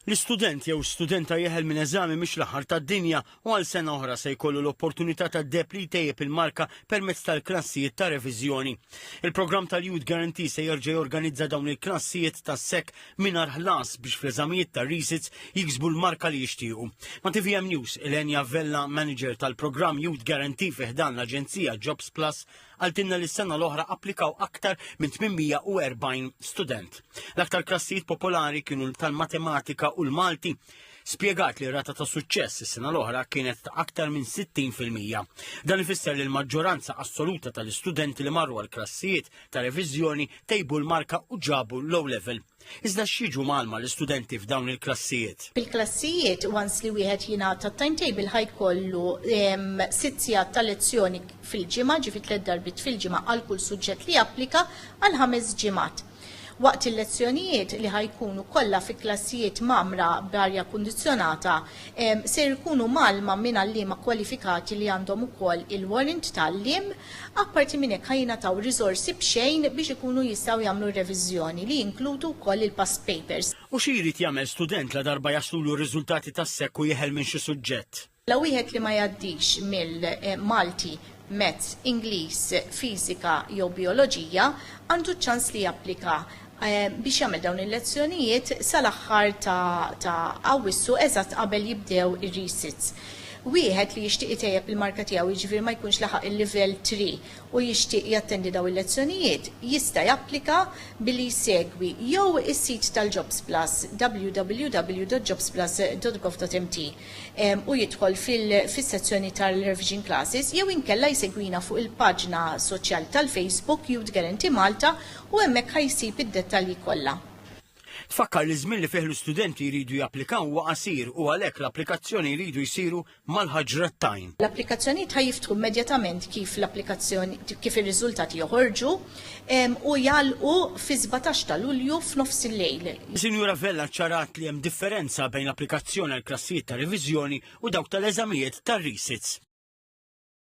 L-istudent jew studenta jeħel minn eżami mhix l-aħħar tad-dinja u għal sena oħra se jkollu l-opportunità tad-deb li jtejjeb il-marka permezz tal-klassijiet ta' reviżjoni. Il-programm tal-Youth Guarantee se jerġa' jorganizza dawn il-klassijiet tas-sekk mingħajr ħlas biex fl-eżamijiet tar-resits jiksbu l-marka li jixtiequ. Ma' TVM News, Elenja Vella, manager tal-programm Youth Guarantee fih dan l-Aġenzija Jobs Plus, għaltinna li s-sena l-oħra applikaw aktar minn 840 student. L-aktar klassijiet popolari kienu tal-matematika u l-Malti. Spjegat li rata ta' suċċess is-sena l-oħra kienet ta' aktar minn 60%. Dan ifisser li l-maġġoranza assoluta tal-istudenti li marru għal klassijiet ta' reviżjoni tejbu l-marka u ġabu low level. Iżda x'jiġu malma l-istudenti f'dawn il-klassijiet? Bil-klassijiet, once li wieħed jingħata timetable ħajkollu 6 sigħat ta' lezzjoni fil-ġimgħa, ġifi 3 darbit fil-ġimgħa għal kull suġġett li applika għal 5 ġimgħat. Waqt il-lezzjonijiet li ħajkunu kollha fi klassijiet mamra b'arja kundizzjonata se jkunu malma minn għalliema kwalifikati li għandhom ukoll il-warrant tal-lim, apparti minn hekk ħajnataw riżorsi b'xejn biex ikunu jistgħu jagħmlu reviżjoni li jinkludu wkoll il-past papers. U xi jrid jagħmel student la darba jaslu r-riżultati tas-sekk u jeħel minn xi suġġett? La wieħed li ma jgħaddix mill-Malti, Mezz, Ingliż, Fiżika jew Bioloġija għandu ċans li japplika biex jagħmel dawn il-lezzjonijiet sal-aħħar ta' Awwissu eżatt qabel jibdew ir-resits. Wieħed li jixtieq itejjeb il-marka tiegħu jiġifieri ma jkunx laħaq il-livell 3 u jixtieq jattendi dawn il-lezzjonijiet jista' japplika billi jsegwi jew is-sit tal-Jobs Plus www.jobsplus.gov.mt u jidħol fis-sezzjoni tal-Revision Classes jew inkella jsegwina fuq il-paġna soċjali tal-Facebook Youth Guarantee Malta u hemmhekk ħajsib id-dettalji kollha. Tfakkar li żmien li fih l-istudenti jridu japplikaw huwa qasir u għalhekk l-applikazzjoni jridu jsiru mal-ħaġrat time. L-applikazzjonijiet ħajiftħu immedjatament kif ir-riżultati joħorġu u jgħalqu fi 17 ta' Lulju f'nofs il-lejl. Sinjura Vella ċarat li hemm differenza bejn l-applikazzjoni għal klassijiet ta' reviżjoni u dawk tal-eżamijiet tar-resits.